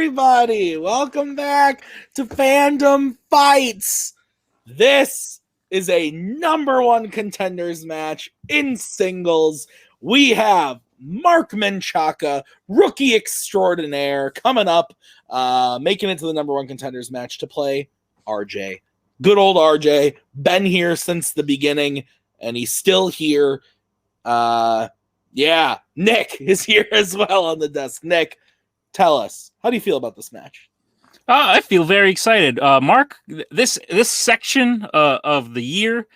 everybody? Welcome back to Fandom Fights. This is a #1 contenders match in singles. We have Mark Menchaca, rookie extraordinaire, coming up, making it to the #1 contenders match to play RJ. Good old RJ, been here since the beginning, and he's still here. Yeah, Nick is here as well on the desk. Nick, tell us, how do you feel about this match? I feel very excited. Mark, this section of the year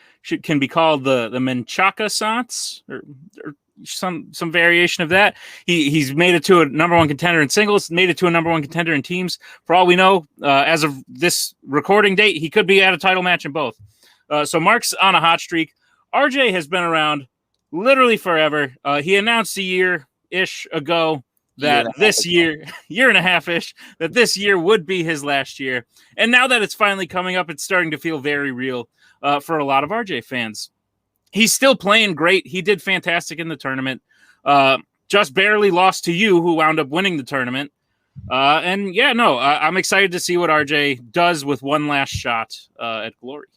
can be called the Menchaca Sans, or some variation of that. He's made it to a #1 contender in singles, made it to a #1 contender in teams. For all we know, as of this recording date, he could be at a title match in both. So Mark's on a hot streak. RJ has been around literally forever. He announced a year-ish ago that year and a half-ish, that this year would be his last year. And now that it's finally coming up, it's starting to feel very real for a lot of RJ fans. He's still playing great. He did fantastic in the tournament. Just barely lost to you, who wound up winning the tournament. I'm excited to see what RJ does with one last shot at Glory.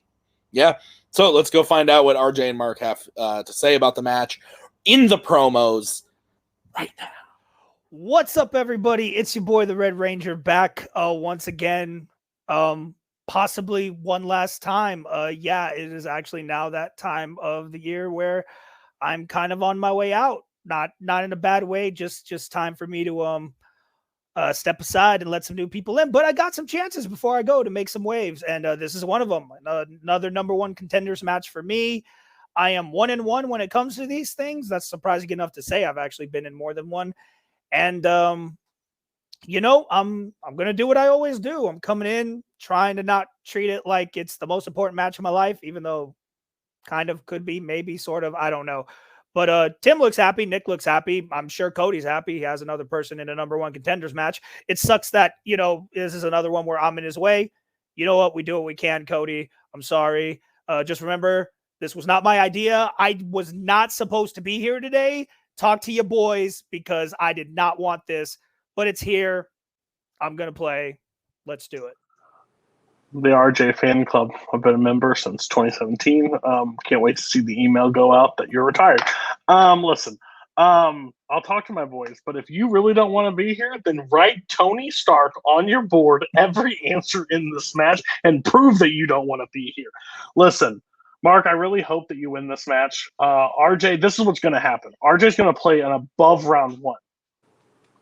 Yeah. So let's go find out what RJ and Mark have to say about the match in the promos right now. What's up, everybody? It's your boy, the Red Ranger, back once again. Possibly one last time. It is actually now that time of the year where I'm kind of on my way out. Not in a bad way, just time for me to step aside and let some new people in. But I got some chances before I go to make some waves, and this is one of them. Another #1 contenders match for me. I am 1-1 when it comes to these things. That's surprising enough to say. I've actually been in more than one. And, I'm going to do what I always do. I'm coming in, trying to not treat it like it's the most important match of my life, even though kind of could be, maybe, sort of, I don't know. But Tim looks happy. Nick looks happy. I'm sure Cody's happy. He has another person in a #1 contenders match. It sucks that, this is another one where I'm in his way. You know what? We do what we can, Cody. I'm sorry. Just remember, this was not my idea. I was not supposed to be here today. Talk to your boys, because I did not want this, but it's here. I'm going to play. Let's do it. The RJ fan club. I've been a member since 2017. Can't wait to see the email go out that you're retired. Listen, I'll talk to my boys, but if you really don't want to be here, then write Tony Stark on your board every answer in this match and prove that you don't want to be here. Listen, Mark, I really hope that you win this match. RJ, this is what's going to happen. RJ's going to play an above round 1.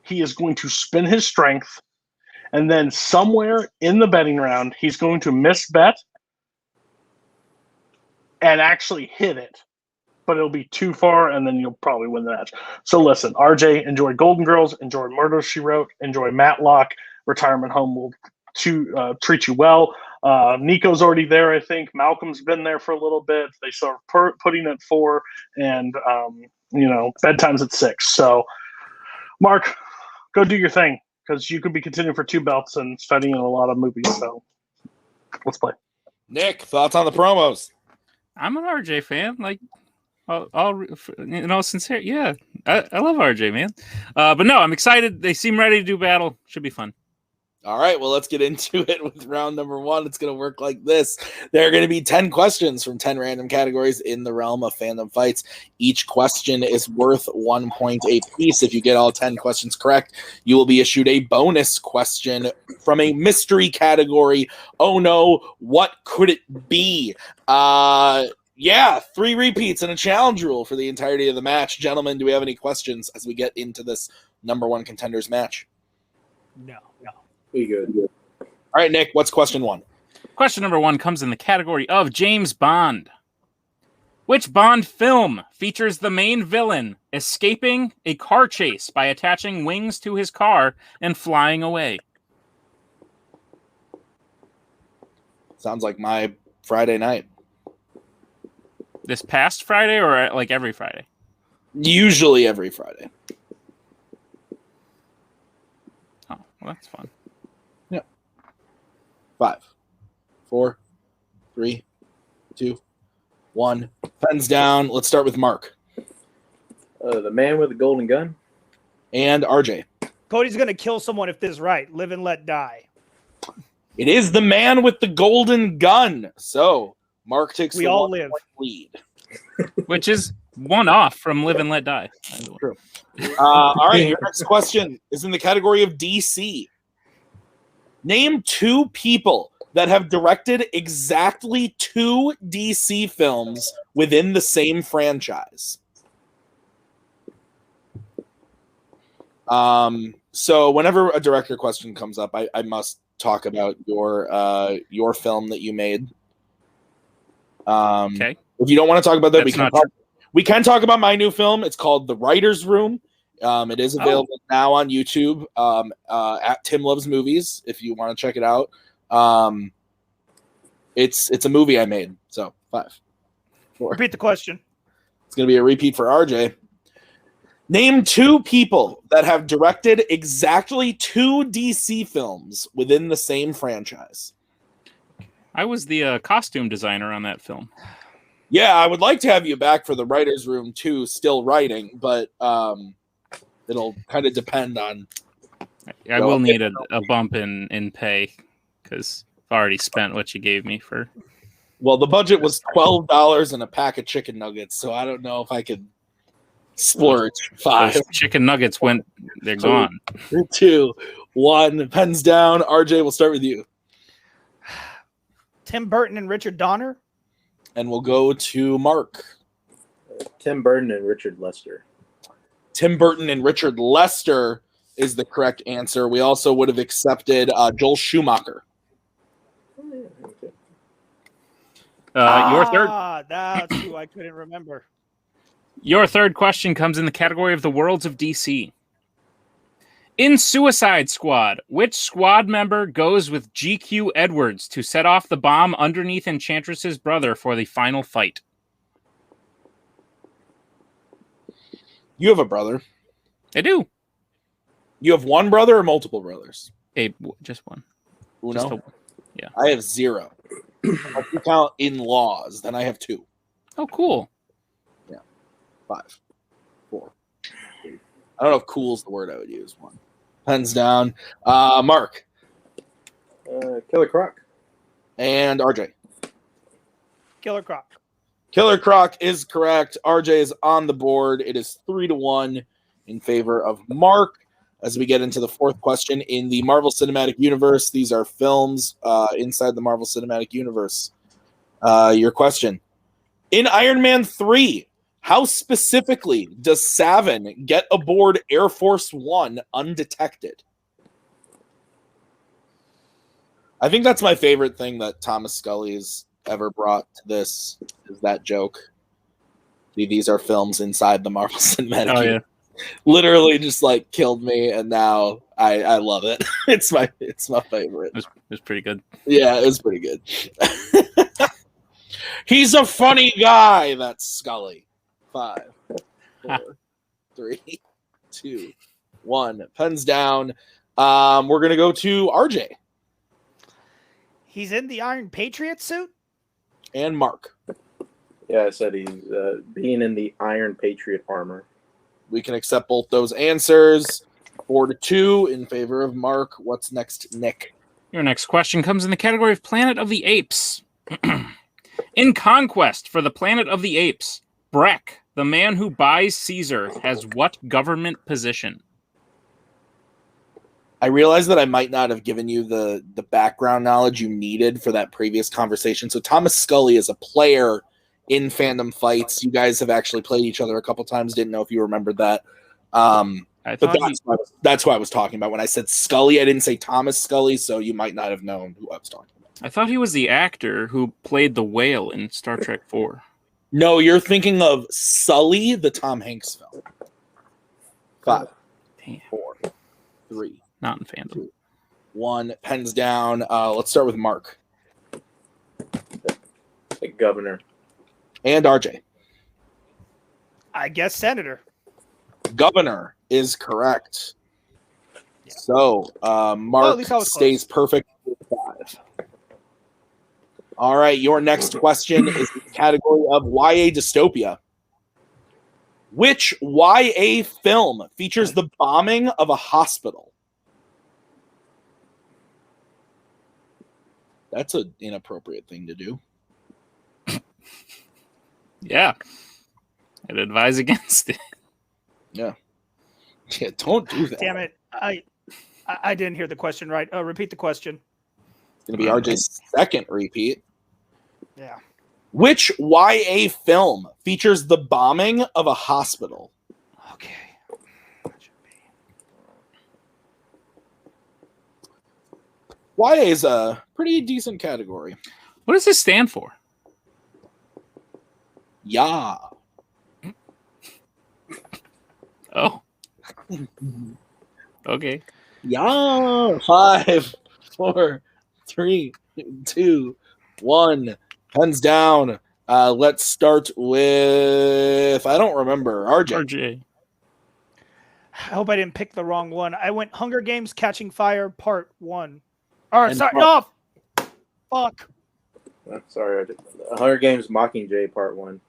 He is going to spin his strength, and then somewhere in the betting round, he's going to misbet and actually hit it. But it'll be too far, and then you'll probably win the match. So listen, RJ, enjoy Golden Girls, enjoy Murder, She Wrote, enjoy Matlock. Retirement Home will treat you well. Nico's already there, I think. Malcolm's been there for a little bit. They start putting at 4, and bedtime's at 6. So, Mark, go do your thing, because you could be contending for 2 belts and studying in a lot of movies. So, let's play. Nick, thoughts on the promos? I'm an RJ fan. Sincere. Yeah, I love RJ, man. But no, I'm excited. They seem ready to do battle. Should be fun. All right, well, let's get into it with round #1. It's going to work like this. There are going to be 10 questions from 10 random categories in the realm of fandom fights. Each question is worth 1 point apiece. If you get all 10 questions correct, you will be issued a bonus question from a mystery category. Oh no, what could it be? 3 repeats and a challenge rule for the entirety of the match. Gentlemen, do we have any questions as we get into this #1 contenders match? No. We good. All right, Nick, what's question 1? Question number 1 comes in the category of James Bond. Which Bond film features the main villain escaping a car chase by attaching wings to his car and flying away? Sounds like my Friday night. This past Friday, or like every Friday? Usually every Friday. Oh, well, that's fun. 5, 4, 3, 2, 1. Pens down. Let's start with Mark. The Man with the Golden Gun. And RJ. Cody's gonna kill someone if this is right. Live and let die. It is the man with the golden gun. So Mark takes We the all 1 live. point lead. Which is one off from Live and Let Die. True. All right, your next question is in the category of DC. Name 2 people that have directed exactly 2 DC films within the same franchise. So whenever a director question comes up, I must talk about your film that you made. Okay. If you don't want to talk about that, That's we can talk about my new film. It's called The Writer's Room. It is available now on YouTube at Tim Loves Movies if you want to check it out. It's a movie I made. So 5, 4. Repeat the question. It's going to be a repeat for RJ. Name 2 people that have directed exactly 2 DC films within the same franchise. I was the costume designer on that film. Yeah, I would like to have you back for The Writer's Room 2, still writing, but it'll kind of depend on... I will need a bump in pay because I've already spent what you gave me for... Well, the budget was $12 and a pack of chicken nuggets, so I don't know if I could splurge. 5. Those chicken nuggets they're gone. 2, 1. Pens down. RJ, we'll start with you. Tim Burton and Richard Donner. And we'll go to Mark. Tim Burton and Richard Lester. Tim Burton and Richard Lester is the correct answer. We also would have accepted Joel Schumacher. Your third. That's who I couldn't remember. Your third question comes in the category of the worlds of DC. In Suicide Squad, which squad member goes with GQ Edwards to set off the bomb underneath Enchantress's brother for the final fight? You have a brother. I do. You have one brother or multiple brothers? Just one. Uno? Yeah. I have 0. If you count in-laws, then I have 2. Oh, cool. 5, 4, 3. I don't know if cool is the word I would use. 1. Pens down. Mark. Killer Croc. And RJ. Killer Croc. Killer Croc is correct. RJ is on the board. It is 3-1 in favor of Mark. As we get into the 4th question, in the Marvel Cinematic Universe, these are films inside the Marvel Cinematic Universe. Your question. In Iron Man 3, how specifically does Savin get aboard Air Force One undetected? I think that's my favorite thing that Thomas Scully has ever brought to this, is that joke. These are films inside the Marvel Cinematic Universe. Yeah. Literally just like killed me, and now I love it. It's my favorite. It was pretty good. Yeah, it was pretty good. He's a funny guy, that's Scully. 5, 4, 3, 2, 1. Pens down. We're gonna go to RJ. He's in the Iron Patriot suit? And Mark. Yeah, I said he's being in the Iron Patriot armor. We can accept both those answers. 4-2 in favor of Mark. What's next, Nick? Your next question comes in the category of Planet of the Apes. In Conquest for the Planet of the Apes, Breck, the man who buys Caesar, has what government position? I realize that I might not have given you the background knowledge you needed for that previous conversation. So Thomas Scully is a player in Fandom Fights. You guys have actually played each other a couple times. Didn't know if you remembered that. But that's what I was talking about. When I said Scully, I didn't say Thomas Scully, so you might not have known who I was talking about. I thought he was the actor who played the whale in Star Trek 4. No, you're thinking of Sully, the Tom Hanks film. 5, 4, 3. Not in Fandom. 2, 1. Pens down. Let's start with Mark. The governor. And RJ. I guess Senator. Governor is correct. Yeah. So Mark stays perfect with 5. All right, your next question is in the category of YA dystopia. Which YA film features the bombing of a hospital? That's an inappropriate thing to do. Yeah. I'd advise against it. Yeah. Yeah, don't do that. Damn it. I didn't hear the question right. Repeat the question. It's going to be RJ's second repeat. Yeah. Which YA film features the bombing of a hospital? Okay. YA is a pretty decent category. What does this stand for? Yeah. Oh. Okay. Yeah. 5, 4, 3, 2, 1. Pens down. Let's start with, I don't remember. RJ. I hope I didn't pick the wrong one. I went Hunger Games Catching Fire Part 1. All right, sorry. No. Fuck. Sorry. Hunger Games Mockingjay Part 1.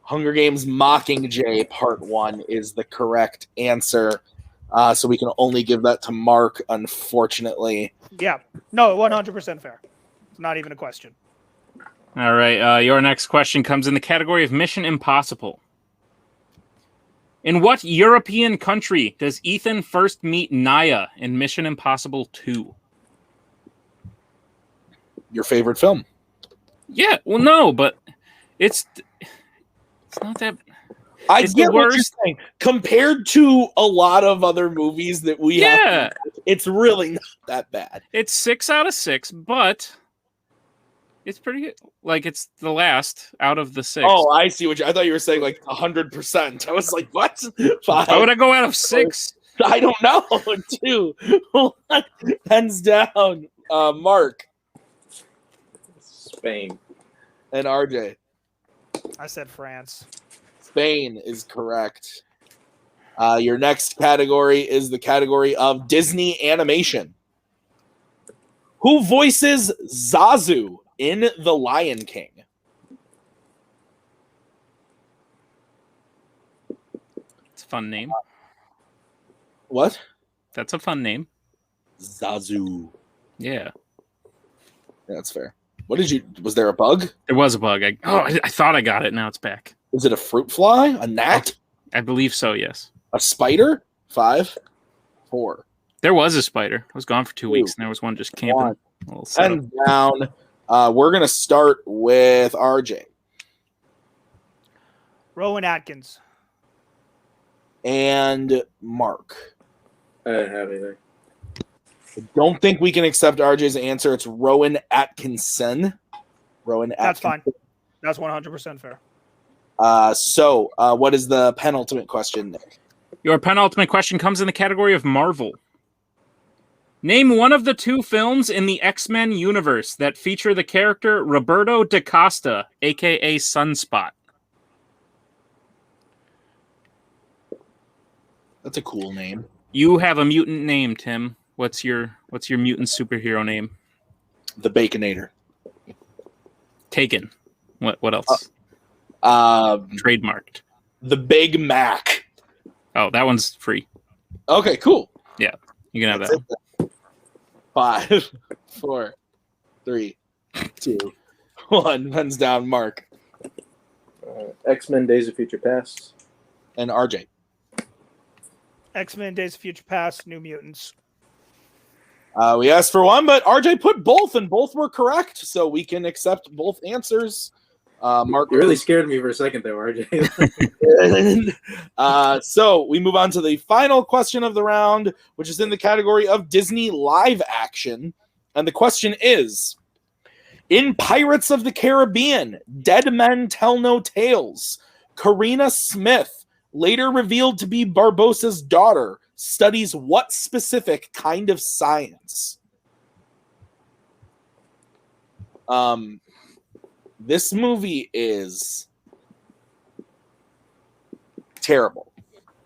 Hunger Games Mockingjay Part 1 is the correct answer. So we can only give that to Mark, unfortunately. Yeah. No, 100% fair. It's not even a question. All right. Your next question comes in the category of Mission Impossible. In what European country does Ethan first meet Naya in Mission Impossible 2? Your favorite film? Yeah. Well, no, but it's not that. I It's get the what you're worst. saying. Compared to a lot of other movies that we Yeah. have, it's really not that bad. It's 6 out of 6, but it's pretty good. Like, it's the last out of the 6. Oh, I see what you. I thought you were saying like 100%. I was like, what? 5. Why would I go out of 6? I don't know. 2. Pens down. Mark Spain. and RJ. I said France. Spain is correct. Your next category is the category of Disney animation. Who voices Zazu in The Lion King? It's a fun name. What? That's a fun name. Zazu. Yeah. Yeah, that's fair. What did you? Was there a bug? There was a bug. I thought I got it. Now it's back. Is it a fruit fly? A gnat? I believe so, yes. A spider? 5, 4. There was a spider. I was gone for 2 weeks, and there was one just camping. 1. A little setup. And down. We're gonna start with RJ Rowan Atkins. and Mark. I didn't have anything. I don't think we can accept RJ's answer. It's Rowan Atkinson. That's fine. That's 100% fair. So what is the penultimate question, Nick? Your penultimate question comes in the category of Marvel. Name one of the 2 films in the X-Men universe that feature the character Roberto da Costa, a.k.a. Sunspot. That's a cool name. You have a mutant name, Tim. What's your mutant superhero name? The Baconator. Taken. What else? Trademarked. The Big Mac. Oh, that one's free. Okay, cool. Yeah, you can have That's that one. it. 5, 4, 3, 2, 1. Pens down, Mark X-Men Days of Future Past. and RJ. X-Men Days of Future Past, New Mutants. We asked for one, but RJ put both, and both were correct, so we can accept both answers. Mark, You really scared me for a second there, RJ. So we move on to the final question of the round, which is in the category of Disney live action. And the question is, in Pirates of the Caribbean, Dead Men Tell No Tales, Karina Smith, later revealed to be Barbossa's daughter, studies what specific kind of science? This movie is terrible.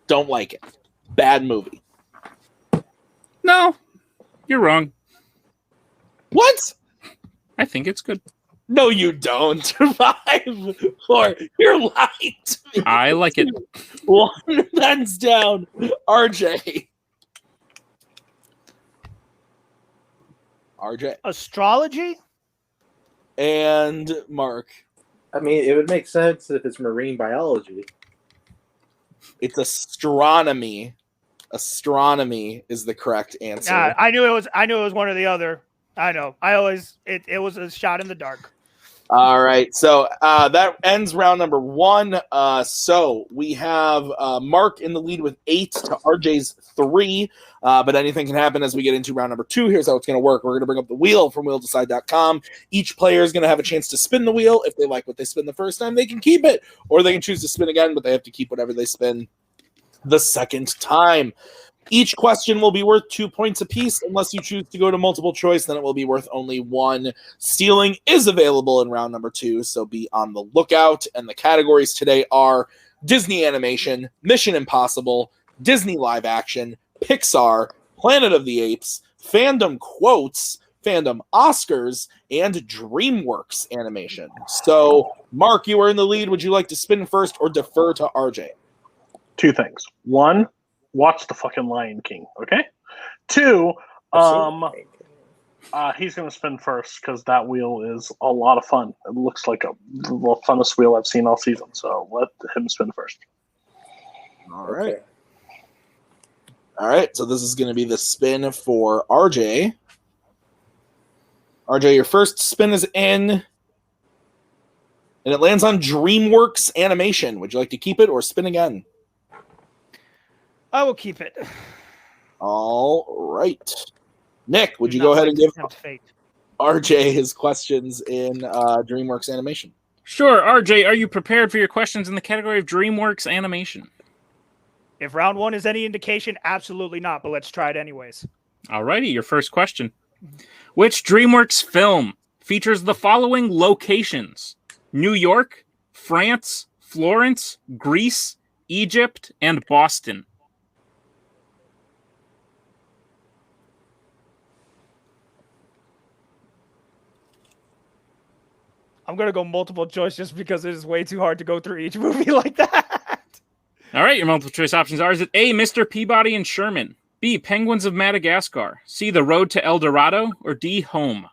Don't like it. Bad movie. No, you're wrong. What? I think it's good. No, you don't. 5, 4. You're lying to me. I like it. 1 pens down. RJ. RJ. Astrology? and Mark. I mean, it would make sense if it's marine biology. It's astronomy. Astronomy is the correct answer. Yeah, I knew it was one or the other. I know. It was a shot in the dark. All right, so that ends round number 1. So we have Mark in the lead with 8 to RJ's 3, but anything can happen as we get into round number 2. Here's how it's going to work. We're going to bring up the wheel from wheeldecide.com. Each player is going to have a chance to spin the wheel. If they like what they spin the first time, they can keep it, or they can choose to spin again, but they have to keep whatever they spin the second time. Each question will be worth 2 points apiece. Unless you choose to go to multiple choice, then it will be worth only 1. Stealing is available in round number 2, so be on the lookout. And the categories today are Disney Animation, Mission Impossible, Disney Live Action, Pixar, Planet of the Apes, Fandom Quotes, Fandom Oscars, and DreamWorks Animation. So, Mark, you are in the lead. Would you like to spin first or defer to RJ? 2 things. 1, watch the fucking Lion King, okay? 2, he's going to spin first because that wheel is a lot of fun. It looks like the funnest wheel I've seen all season, so let him spin first. All right. Okay. All right, so this is going to be the spin for RJ. RJ, your first spin is in, and it lands on DreamWorks Animation. Would you like to keep it or spin again? I will keep it. All right. Nick, would you go ahead and give RJ his questions in DreamWorks Animation? Sure. RJ, are you prepared for your questions in the category of DreamWorks Animation? If round 1 is any indication, absolutely not, but let's try it anyways. All righty, your first question. Which DreamWorks film features the following locations? New York, France, Florence, Greece, Egypt, and Boston. I'm going to go multiple choice just because it is way too hard to go through each movie like that. All right, your multiple choice options are, is it A, Mr. Peabody and Sherman, B, Penguins of Madagascar, C, The Road to El Dorado, or D, Home?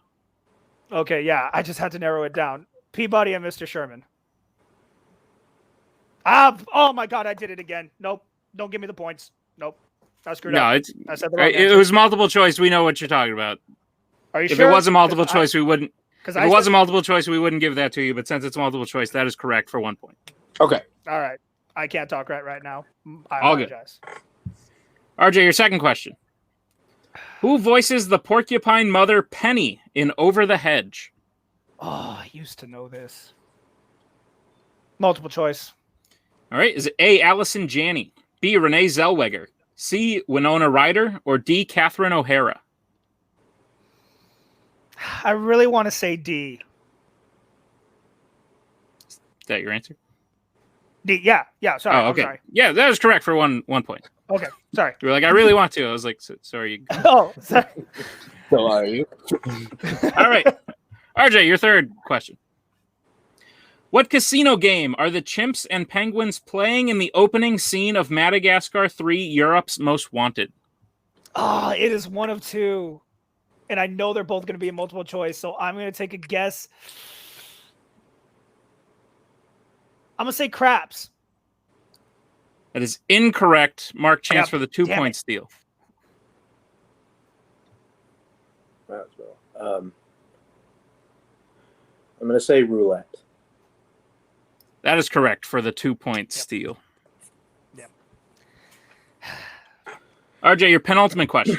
Okay, yeah, I just had to narrow it down. Peabody and Mr. Sherman. Oh my God, I did it again. Nope, don't give me the points. Nope, I screwed up. I said the wrong answer. It was multiple choice. We know what you're talking about. Are you sure? If it was a multiple choice, we wouldn't. If it was a multiple choice, we wouldn't give that to you. But since it's multiple choice, that is correct for 1 point. Okay. All right. I can't talk right now. I apologize. All good. RJ, your second question. Who voices the porcupine mother Penny in Over the Hedge? Oh, I used to know this. Multiple choice. All right. Is it A, Allison Janney, B, Renee Zellweger, C, Winona Ryder, or D, Catherine O'Hara? I really want to say D. Is that your answer? D. Yeah. Sorry. Oh, okay. I'm sorry. Yeah, that is correct for 1 point. Okay. Sorry. You were like, I really want to. I was like, so are you? Oh, sorry. So are you? All right. RJ, your third question. What casino game are the chimps and penguins playing in the opening scene of Madagascar 3, Europe's Most Wanted? Oh, it is one of 2. And I know they're both going to be a multiple choice, so I'm going to take a guess. I'm going to say craps. That is incorrect. Mark, chance for the 2 point steal. Might as well. I'm going to say roulette. That is correct for the 2 point steal. Yep. RJ, your penultimate question.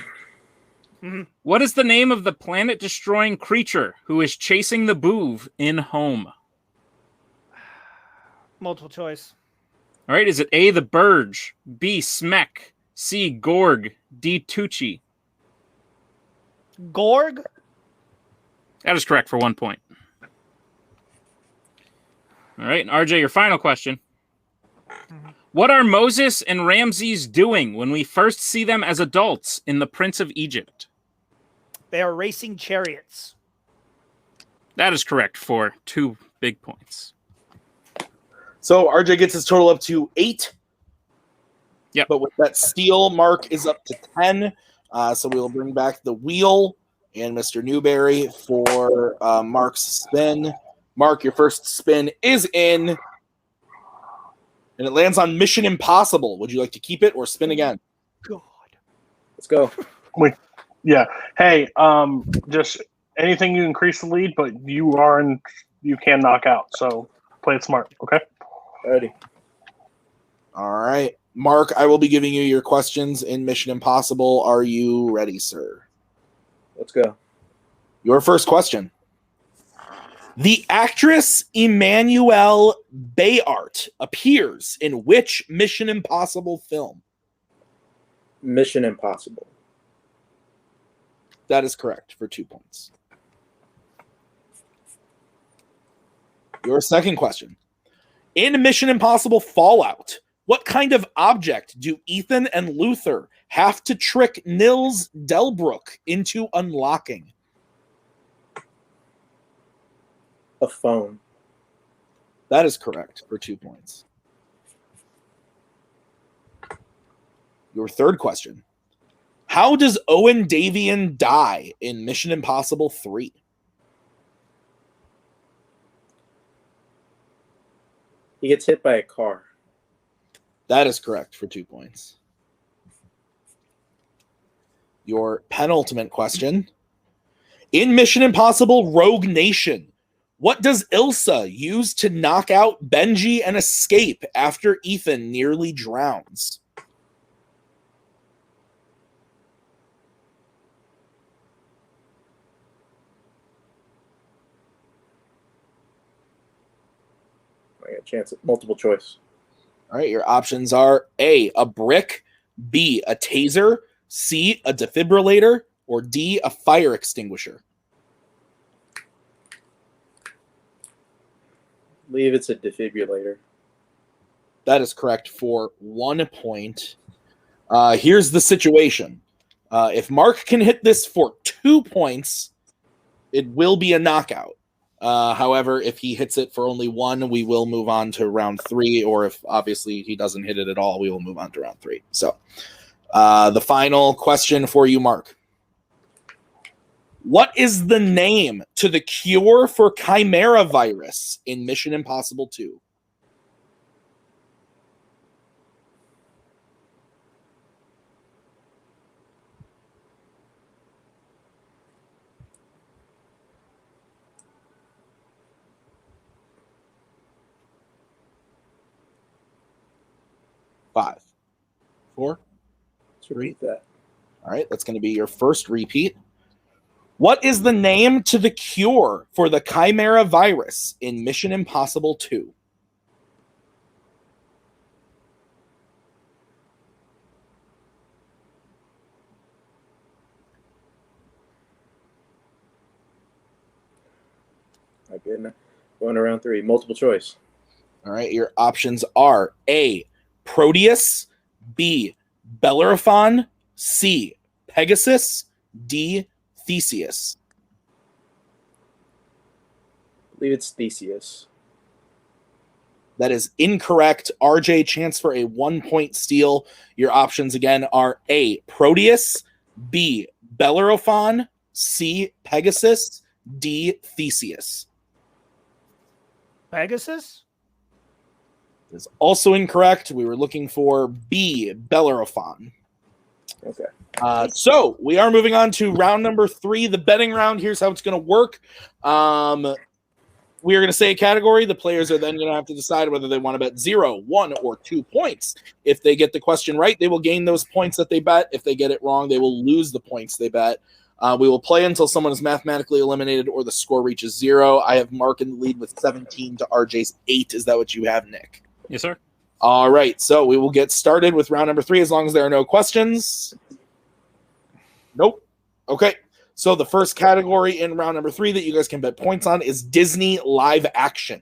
Mm-hmm. What is the name of the planet-destroying creature who is chasing the boov in Home? Multiple choice. All right, is it A, the Burge, B, Smek, C, Gorg, D, Tucci? Gorg? That is correct for 1 point. All right, and RJ, your final question. Mm-hmm. What are Moses and Ramses doing when we first see them as adults in The Prince of Egypt? They are racing chariots. That is correct for 2 big points. So RJ gets his total up to 8. Yep. But with that steal, Mark is up to 10. So we will bring back the wheel and Mr. Newberry for Mark's spin. Mark, your first spin is in, and it lands on Mission Impossible. Would you like to keep it or spin again? God. Let's go. Yeah. Hey, just anything you increase the lead, but you can knock out. So play it smart, okay? Alrighty. All right. Mark, I will be giving you your questions in Mission Impossible. Are you ready, sir? Let's go. Your first question. The actress Emmanuelle Bayart appears in which Mission Impossible film? Mission Impossible. That is correct for 2 points. Your second question. In Mission Impossible Fallout, what kind of object do Ethan and Luther have to trick Nils Delbruck into unlocking? A phone. That is correct for 2 points. Your third question. How does Owen Davian die in Mission Impossible 3? He gets hit by a car. That is correct for 2 points. Your penultimate question. In Mission Impossible Rogue Nation, what does Ilsa use to knock out Benji and escape after Ethan nearly drowns? I got a chance at multiple choice. All right, your options are A, a brick, B, a taser, C, a defibrillator, or D, a fire extinguisher. I believe it's a defibrillator. That is correct for 1 point. Here's the situation. If Mark can hit this for 2 points, it will be a knockout. However, if he hits it for only 1, we will move on to round 3, or if obviously he doesn't hit it at all, we will move on to round 3. So the final question for you, Mark. What is the name to the cure for Chimera virus in Mission Impossible 2? Five, four, Let's repeat that. All right, that's going to be your first repeat. What is the name to the cure for the Chimera virus in Mission Impossible 2? Again, going to round 3. Multiple choice. All right, your options are A, Proteus, B, Bellerophon, C, Pegasus, D, Theseus. I believe it's Theseus. That is incorrect. RJ, chance for a 1-point steal. Your options again are A, Proteus, B, Bellerophon, C, Pegasus, D, Theseus. Pegasus? Is also incorrect. We were looking for B, Bellerophon. Okay. So we are moving on to round number 3, the betting round. Here's how it's going to work. We are going to say a category. The players are then going to have to decide whether they want to bet 0, 1, or 2 points. If they get the question right, they will gain those points that they bet. If they get it wrong, they will lose the points they bet. We will play until someone is mathematically eliminated or the score reaches 0. I have Mark in the lead with 17 to RJ's 8. Is that what you have, Nick? Yes, sir. All right, so we will get started with round number 3 as long as there are no questions. Nope. Okay, so the first category in round number 3 that you guys can bet points on is Disney live action.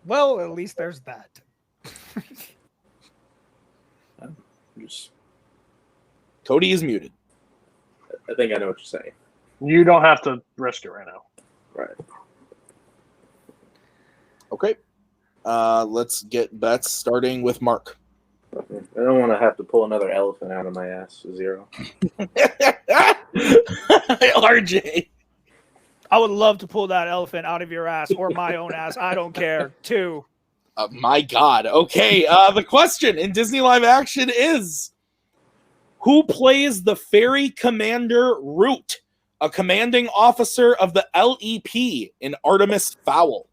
Well, at least there's that. Cody is muted. I think I know what you're saying. You don't have to risk it right now. Right. Okay. Let's get bets starting with Mark. I don't want to have to pull another elephant out of my ass. 0. RJ. I would love to pull that elephant out of your ass or my own ass. I don't care. 2. My God. Okay. The question in Disney live action is, who plays the ferry commander Root, a commanding officer of the LEP in Artemis Fowl?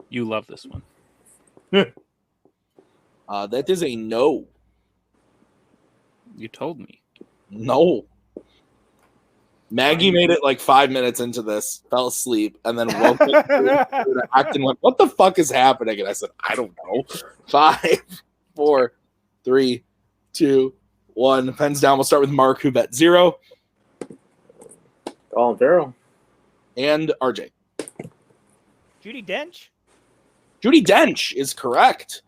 You love this one. That is a no. You told me. No. Maggie made it like 5 minutes into this, fell asleep, and then woke up to act and went, "What the fuck is happening?" And I said, "I don't know." 5, 4, 3, 2, 1. Pens down. We'll start with Mark, who bet 0. Colin Farrell. And RJ. Judi Dench? Judi Dench is correct.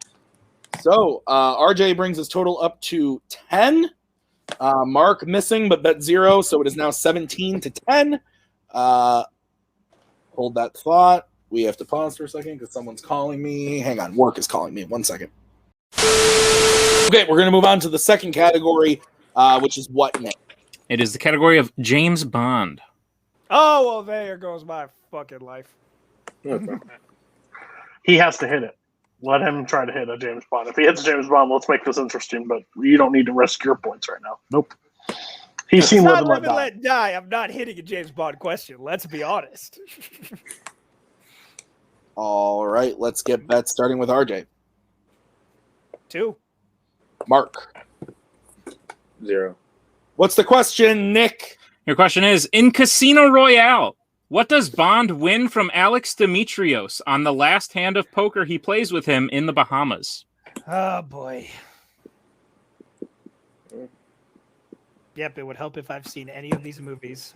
So RJ brings his total up to 10. Mark missing, but bet 0, so it is now 17-10. Hold that thought. We have to pause for a second because someone's calling me. Hang on, work is calling me. 1 second. Okay, we're going to move on to the second category, which is what, Nick? It is the category of James Bond. Oh, well, there goes my fucking life. He has to hit it. Let him try to hit a James Bond. If he hits James Bond, let's make this interesting, but you don't need to risk your points right now. Nope. He's seen Live and Let Die. I'm not hitting a James Bond question. Let's be honest. All right, let's get bets starting with RJ. 2. Mark. 0. What's the question, Nick? Your question is, in Casino Royale, what does Bond win from Alex Demetrios on the last hand of poker he plays with him in the Bahamas? Oh, boy. Yep, it would help if I've seen any of these movies.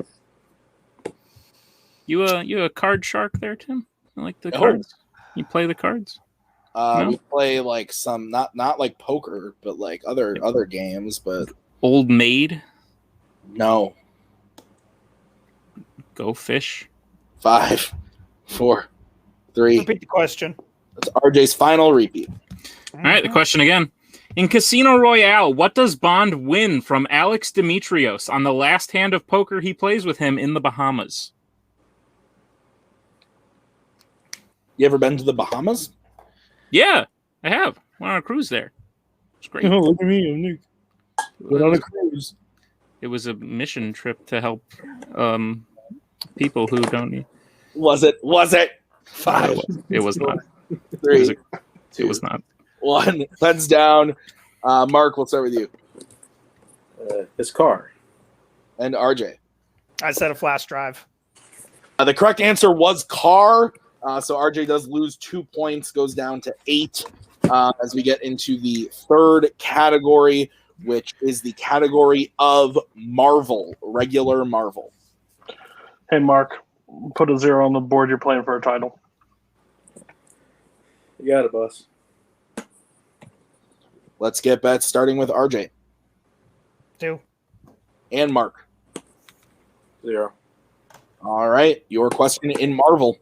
You a card shark there, Tim? You like the cards? You play the cards? No? We play like some, not like poker, but like other games, but... Old Maid? No. Go Fish? 5, 4, 3. Repeat the question. That's RJ's final repeat. All right, the question again. In Casino Royale, what does Bond win from Alex Demetrios on the last hand of poker he plays with him in the Bahamas? You ever been to the Bahamas? Yeah, I have. Went on a cruise there. It's great. Oh, look at me, I'm Nick. Went on a cruise. It was a mission trip to help people who don't need. Was it? 5. It was not. 3. It was not. 1. Pens down. Mark, we'll start with you. His car. And RJ. I said a flash drive. The correct answer was car. So RJ does lose 2 points, goes down to 8 as we get into the third category, which is the category of Marvel, regular Marvel. Hey, Mark, put a 0 on the board. You're playing for a title. You got it, boss. Let's get bets starting with RJ. 2. And Mark. 0. All right, your question in Marvel.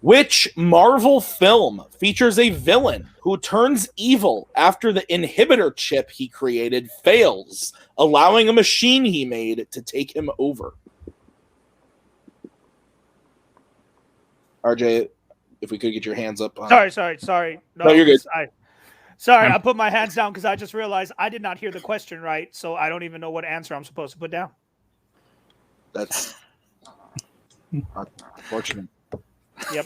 Which Marvel film features a villain who turns evil after the inhibitor chip he created fails, allowing a machine he made to take him over? RJ, if we could get your hands up. Sorry. No, you're good. I put my hands down because I just realized I did not hear the question right, so I don't even know what answer I'm supposed to put down. That's unfortunate. Yep.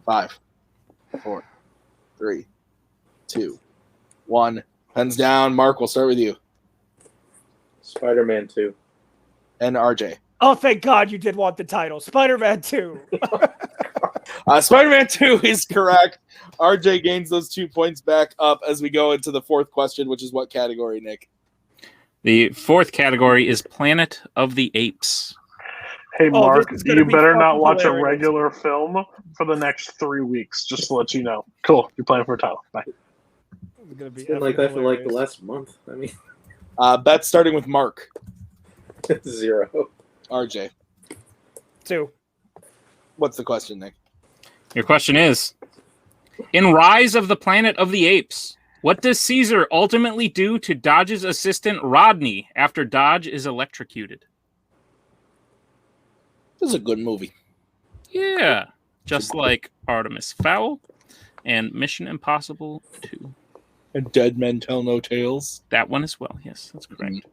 5, 4, 3, 2, 1. Pens down. Mark, we'll start with you. Spider-Man 2. And RJ. Oh, thank God you did want the title. Spider-Man 2. Spider-Man 2 is correct. RJ gains those 2 points back up as we go into the fourth question, which is what category, Nick? The fourth category is Planet of the Apes. Hey, Mark, you better not watch hilarious. a regular film for the next 3 weeks, just to let you know. Cool. You're playing for a title. Bye. It's gonna be It's been like that for like the hilarious. last month. I mean, Bet starting with Mark. 0. RJ. 2. What's the question, Nick? Your question is, in Rise of the Planet of the Apes, What does Caesar ultimately do to Dodge's assistant Rodney after Dodge is electrocuted? This is a good movie. Yeah, just like Artemis Fowl and Mission Impossible 2. And Dead Men Tell No Tales. That one as well. Yes, that's correct.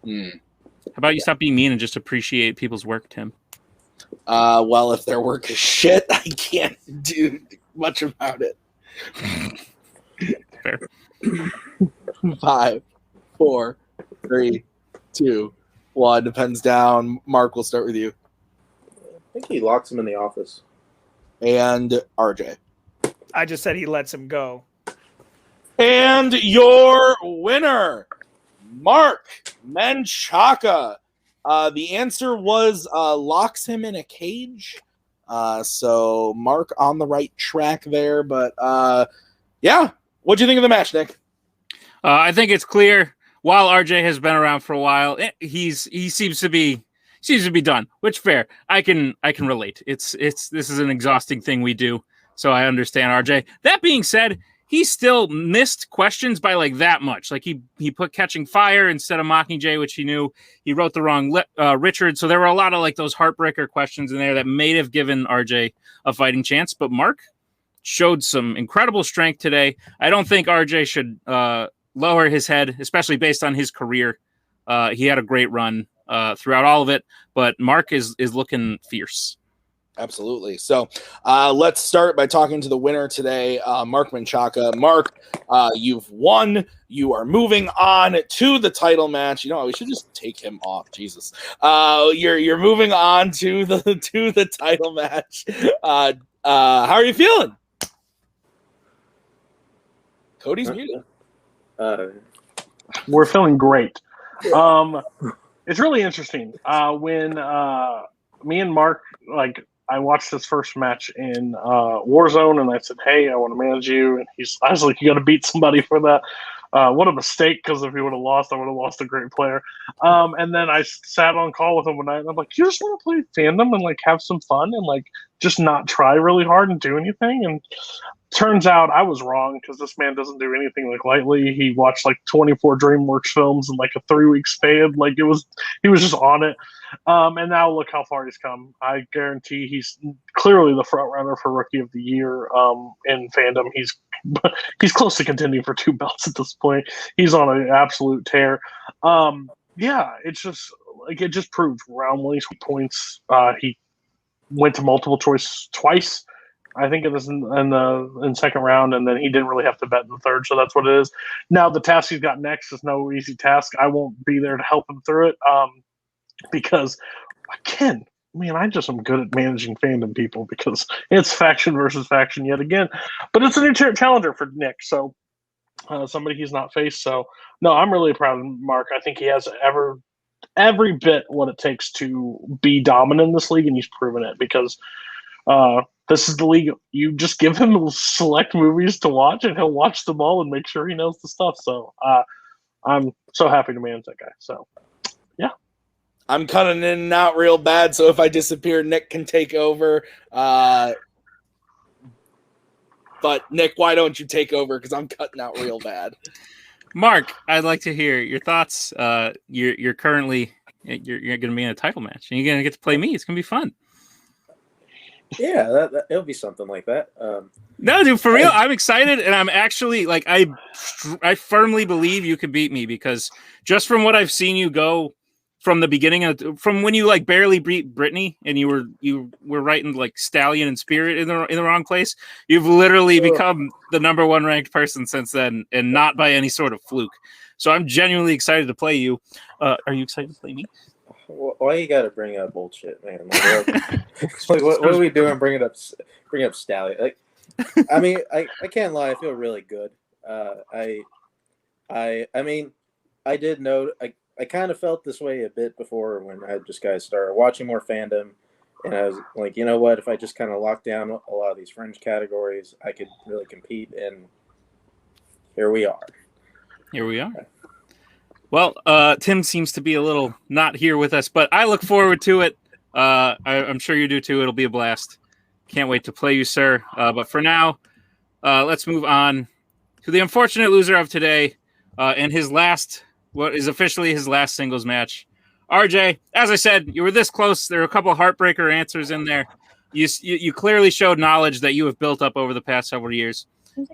Mm. How about you stop being mean and just appreciate people's work, Tim? Well, if their work is shit, I can't do much about it. Fair. 5, 4, 3, 2, 1. Depends down. Mark, we'll start with you. I think he locks him in the office. And RJ. I just said he lets him go. And your winner, Mark Menchaca. The answer was locks him in a cage. So Mark on the right track there. But yeah, what'd you think of the match, Nick? I think it's clear. While RJ has been around for a while, he seems to be done. Which fair, I can relate. This is an exhausting thing we do, so I understand RJ. That being said, he still missed questions by like that much. Like he put Catching Fire instead of Mockingjay, which he knew. He wrote the wrong Richard. So there were a lot of like those heartbreaker questions in there that may have given RJ a fighting chance. But Mark showed some incredible strength today. I don't think RJ should lower his head, especially based on his career. He had a great run throughout all of it, but Mark is looking fierce. Absolutely. So let's start by talking to the winner today, Mark Menchaca. Mark, you've won. You are moving on to the title match. You know, we should just take him off. Jesus. You're moving on to the title match. How are you feeling? Cody's muted. We're feeling great. It's really interesting. When me and Mark, like, I watched his first match in Warzone, and I said, "Hey, I want to manage you." And I was like, "You got to beat somebody for that." What a mistake! Because if he would have lost, I would have lost a great player. And then I sat on call with him one night, and I'm like, "You just want to play Fandom and like have some fun and like just not try really hard and do anything?" And turns out I was wrong, because this man doesn't do anything like lightly. He watched like 24 DreamWorks films in like a 3-week span. Like he was just on it. And now look how far he's come. I guarantee he's clearly the front runner for Rookie of the Year in Fandom. He's close to contending for 2 belts at this point. He's on an absolute tear. Yeah, it's just like it just proved round 1 points. He went to multiple choice twice. I think it was in second round, and then he didn't really have to bet in the third, so that's what it is. Now the task he's got next is no easy task. I won't be there to help him through it. Because again, I just am good at managing Fandom people, because it's faction versus faction yet again. But it's a new challenger for Nick, so somebody he's not faced. So no, I'm really proud of Mark. I think he has every bit what it takes to be dominant in this league, and he's proven it, because this is the league. You just give him select movies to watch, and he'll watch them all and make sure he knows the stuff. So I'm so happy to manage that guy. So yeah. I'm cutting in and out real bad, so if I disappear, Nick can take over. But Nick, why don't you take over? Because I'm cutting out real bad. Mark, I'd like to hear your thoughts. You're currently going to be in a title match, and you're going to get to play me. It's going to be fun. Yeah, it'll be something like that. No, dude, for real, I'm excited, and I'm actually like I firmly believe you could beat me, because just from what I've seen you go. From the beginning from when you like barely beat Brittany and you were writing like Stallion and Spirit in the wrong place, you've literally become the #1 ranked person since then, and not by any sort of fluke. So I'm genuinely excited to play you. Are you excited to play me? Why you got to bring up bullshit, man? Like, what are we doing? Bring up Stallion. Like, I mean, I can't lie. I feel really good. I mean, I did know. I kind of felt this way a bit before when I just guys started watching more Fandom, and I was like, you know what? If I just kind of lock down a lot of these fringe categories, I could really compete. And here we are. Well, Tim seems to be a little not here with us, but I look forward to it. I'm sure you do too. It'll be a blast. Can't wait to play you, sir. But for now, let's move on to the unfortunate loser of today, and his last, what is officially his last singles match. RJ, as I said, you were this close. There were a couple of heartbreaker answers in there. You clearly showed knowledge that you have built up over the past several years.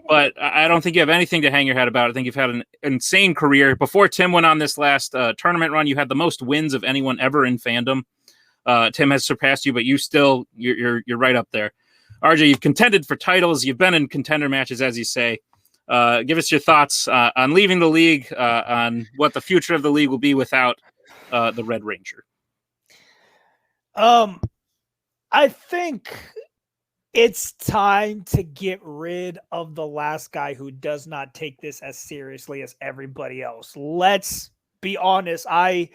But I don't think you have anything to hang your head about. I think you've had an insane career. Before Tim went on this last tournament run, you had the most wins of anyone ever in fandom. Tim has surpassed you, but you're right up there. RJ, you've contended for titles. You've been in contender matches, as you say. Give us your thoughts on leaving the league, on what the future of the league will be without the Red Ranger. I think it's time to get rid of the last guy who does not take this as seriously as everybody else. Let's be honest. I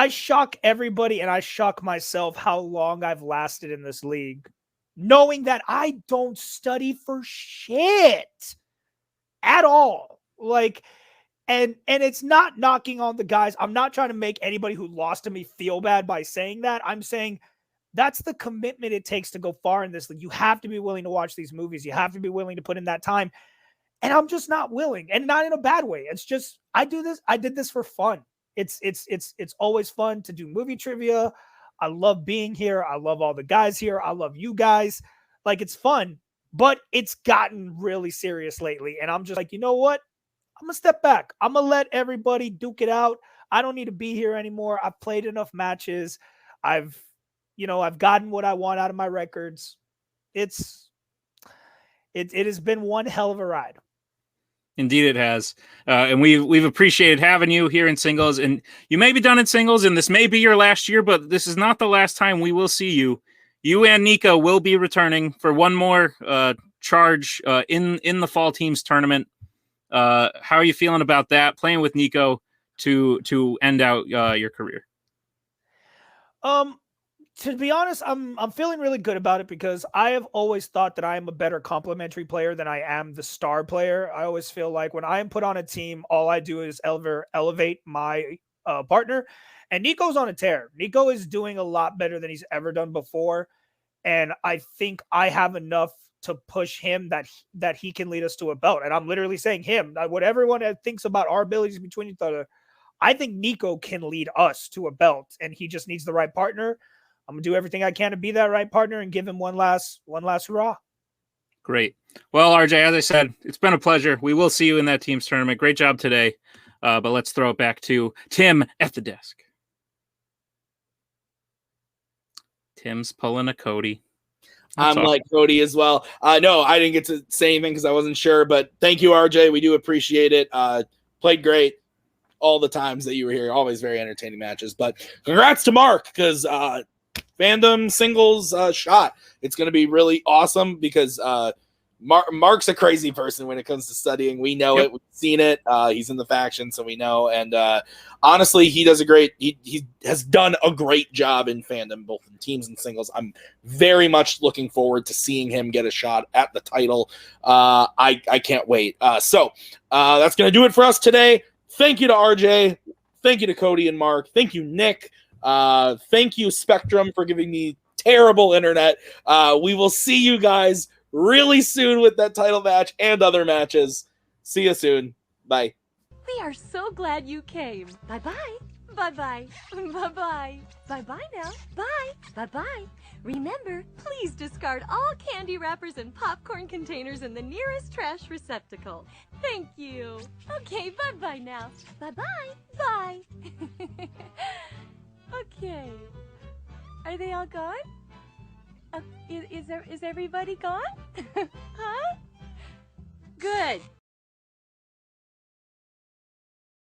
shock everybody and I shock myself how long I've lasted in this league, knowing that I don't study for shit at all. Like, and it's not knocking on the guys. I'm not trying to make anybody who lost to me feel bad by saying that. I'm saying that's the commitment it takes to go far in this league. You have to be willing to watch these movies. You have to be willing to put in that time. And I'm just not willing, and not in a bad way. It's just, I did this for fun. It's always fun to do movie trivia. I love being here. I love all the guys here. I love you guys. Like, it's fun, but it's gotten really serious lately. And I'm just like, you know what? I'm going to step back. I'm going to let everybody duke it out. I don't need to be here anymore. I've played enough matches. I've gotten what I want out of my records. It has been one hell of a ride. Indeed, it has, and we've appreciated having you here in singles. And you may be done in singles, and this may be your last year, but this is not the last time we will see you. You and Nico will be returning for one more charge in the fall teams tournament. How are you feeling about that? Playing with Nico to end out your career. To be honest, I'm feeling really good about it because I have always thought that I am a better complementary player than I am the star player. I always feel like when I am put on a team, all I do is elevate my partner. And Nico's on a tear. Nico is doing a lot better than he's ever done before. And I think I have enough to push him that he can lead us to a belt. And I'm literally saying him. What everyone thinks about our abilities between each other, I think Nico can lead us to a belt, and he just needs the right partner. I'm going to do everything I can to be that right partner and give him one last hurrah. Great. Well, RJ, as I said, it's been a pleasure. We will see you in that team's tournament. Great job today. But let's throw it back to Tim at the desk. Tim's pulling a Cody. I'm like Cody as well. No, I didn't get to say anything because I wasn't sure, but thank you, RJ. We do appreciate it. Played great all the times that you were here. Always very entertaining matches. But congrats to Mark because Fandom singles shot. It's going to be really awesome because Mark's a crazy person when it comes to studying. We know it. We've seen it. He's in the faction, so we know. And honestly, he does he has done a great job in Fandom, both in teams and singles. I'm very much looking forward to seeing him get a shot at the title. I can't wait. So that's going to do it for us today. Thank you to RJ. Thank you to Cody and Mark. Thank you, Nick. Thank you, Spectrum, for giving me terrible internet. We will see you guys really soon with that title match and other matches. See you soon. Bye. We are so glad you came. Bye-bye. Bye-bye. Bye-bye. Bye-bye now. Bye. Bye-bye. Remember, please discard all candy wrappers and popcorn containers in the nearest trash receptacle. Thank you. Okay, bye-bye now. Bye-bye. Bye. Okay. Are they all gone? Is everybody gone? Huh? Good.